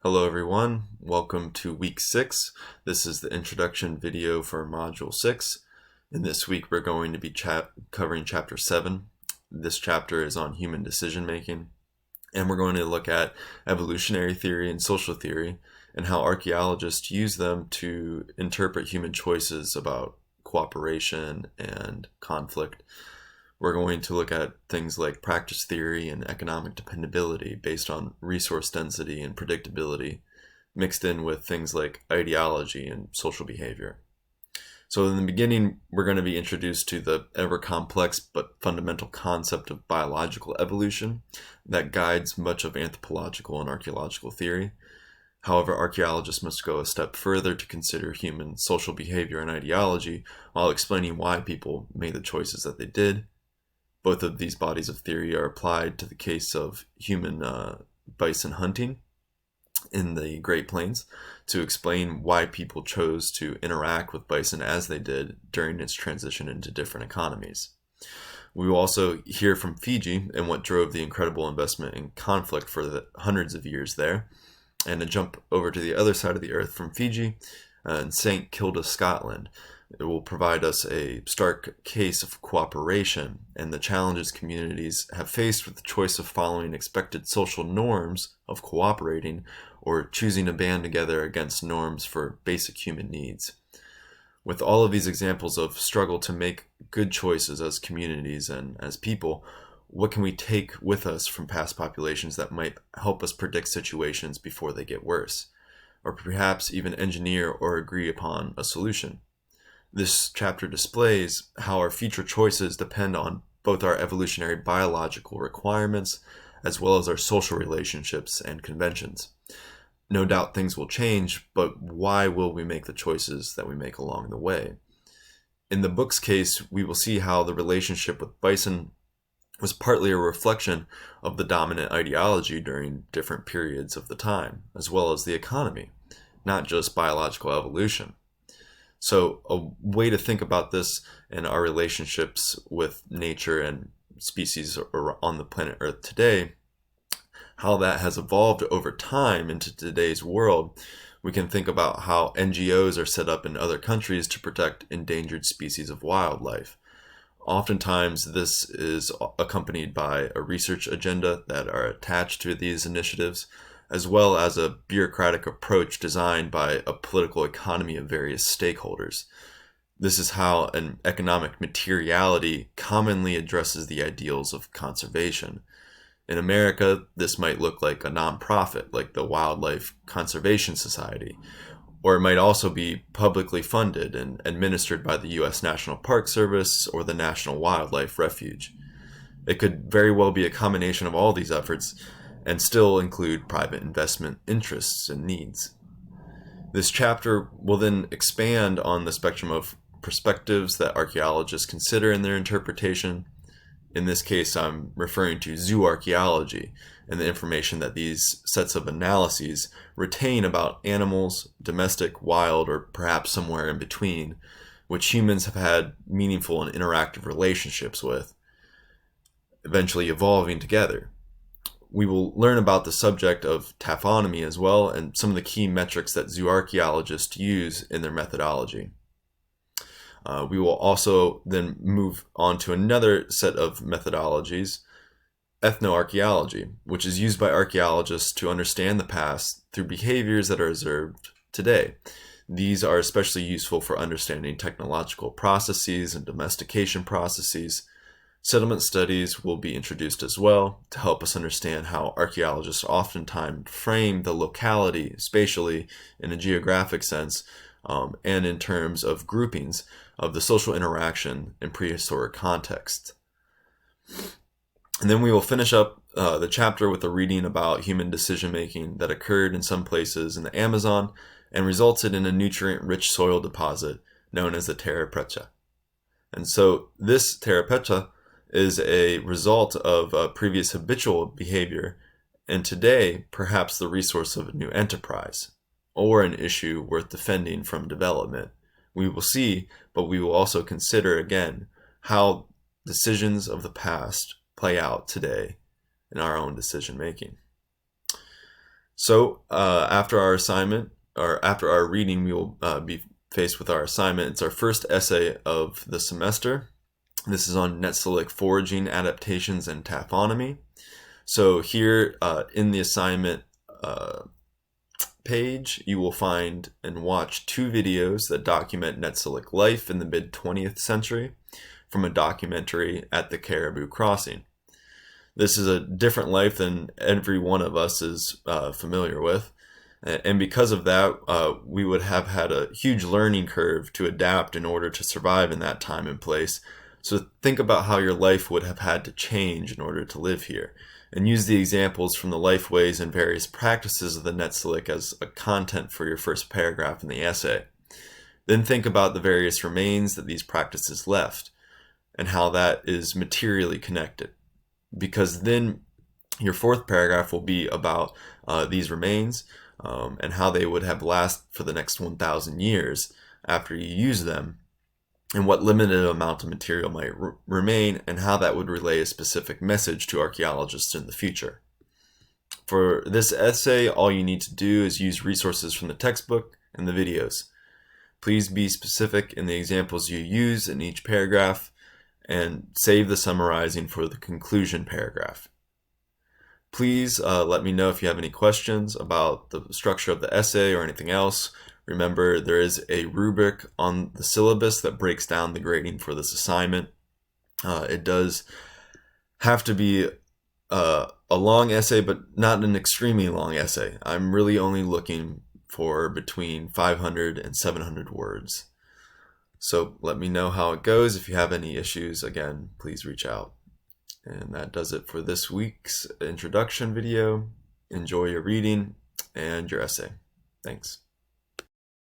Hello everyone, welcome to week 6. This is the introduction video for module 6. In this week we're going to be covering chapter 7. This chapter is on human decision making, and we're going to look at evolutionary theory and social theory and how archaeologists use them to interpret human choices about cooperation and conflict. We're going to look at things like practice theory and economic dependability based on resource density and predictability, mixed in with things like ideology and social behavior. So in the beginning, we're going to be introduced to the ever complex but fundamental concept of biological evolution that guides much of anthropological and archaeological theory. However, archaeologists must go a step further to consider human social behavior and ideology while explaining why people made the choices that they did. Both of these bodies of theory are applied to the case of human bison hunting in the Great Plains to explain why people chose to interact with bison as they did during its transition into different economies. We will also hear from Fiji and what drove the incredible investment in conflict for the hundreds of years there, and a jump over to the other side of the earth from Fiji in St. Kilda, Scotland. It will provide us a stark case of cooperation and the challenges communities have faced with the choice of following expected social norms of cooperating or choosing to band together against norms for basic human needs. With all of these examples of struggle to make good choices as communities and as people, what can we take with us from past populations that might help us predict situations before they get worse, or perhaps even engineer or agree upon a solution? This chapter displays how our future choices depend on both our evolutionary biological requirements as well as our social relationships and conventions. No doubt things will change, but why will we make the choices that we make along the way? In the book's case, we will see how the relationship with bison was partly a reflection of the dominant ideology during different periods of the time, as well as the economy, not just biological evolution. So a way to think about this and our relationships with nature and species on the planet Earth today, how that has evolved over time into today's world, we can think about how NGOs are set up in other countries to protect endangered species of wildlife. Oftentimes, this is accompanied by a research agenda that are attached to these initiatives, as well as a bureaucratic approach designed by a political economy of various stakeholders. This is how an economic materiality commonly addresses the ideals of conservation. In America, this might look like a nonprofit, like the Wildlife Conservation Society, or it might also be publicly funded and administered by the U.S. National Park Service or the National Wildlife Refuge. It could very well be a combination of all these efforts and still include private investment interests and needs. This chapter will then expand on the spectrum of perspectives that archaeologists consider in their interpretation. In this case, I'm referring to zooarchaeology and the information that these sets of analyses retain about animals, domestic, wild, or perhaps somewhere in between, which humans have had meaningful and interactive relationships with, eventually evolving together. We will learn about the subject of taphonomy as well and some of the key metrics that zooarchaeologists use in their methodology. We will also then move on to another set of methodologies, ethnoarchaeology, which is used by archaeologists to understand the past through behaviors that are observed today. These are especially useful for understanding technological processes and domestication processes. Settlement studies will be introduced as well to help us understand how archaeologists oftentimes frame the locality spatially in a geographic sense and in terms of groupings of the social interaction in prehistoric context. And then we will finish up the chapter with a reading about human decision making that occurred in some places in the Amazon and resulted in a nutrient-rich soil deposit known as the Terra Preta. And so this Terra Preta is a result of previous habitual behavior, and today perhaps the resource of a new enterprise, or an issue worth defending from development. We will see, but we will also consider again how decisions of the past play out today in our own decision making. So after our assignment, or after our reading, we will be faced with our assignment. It's our first essay of the semester. This is on Netsilik foraging adaptations and taphonomy. So here in the assignment page, you will find and watch 2 videos that document Netsilik life in the mid-20th century from a documentary at the Caribou Crossing. This is a different life than every one of us is familiar with. And because of that, we would have had a huge learning curve to adapt in order to survive in that time and place. So think about how your life would have had to change in order to live here, and use the examples from the life ways and various practices of the Netsilik as a content for your first paragraph in the essay. Then think about the various remains that these practices left, and how that is materially connected. Because then your 4th paragraph will be about these remains and how they would have lasted for the next 1,000 years after you use them, and what limited amount of material might remain, and how that would relay a specific message to archaeologists in the future. For this essay, all you need to do is use resources from the textbook and the videos. Please be specific in the examples you use in each paragraph, and save the summarizing for the conclusion paragraph. Please let me know if you have any questions about the structure of the essay or anything else. Remember, there is a rubric on the syllabus that breaks down the grading for this assignment. It does have to be a long essay, but not an extremely long essay. I'm really only looking for between 500 and 700 words. So let me know how it goes. If you have any issues, again, please reach out. And that does it for this week's introduction video. Enjoy your reading and your essay. Thanks.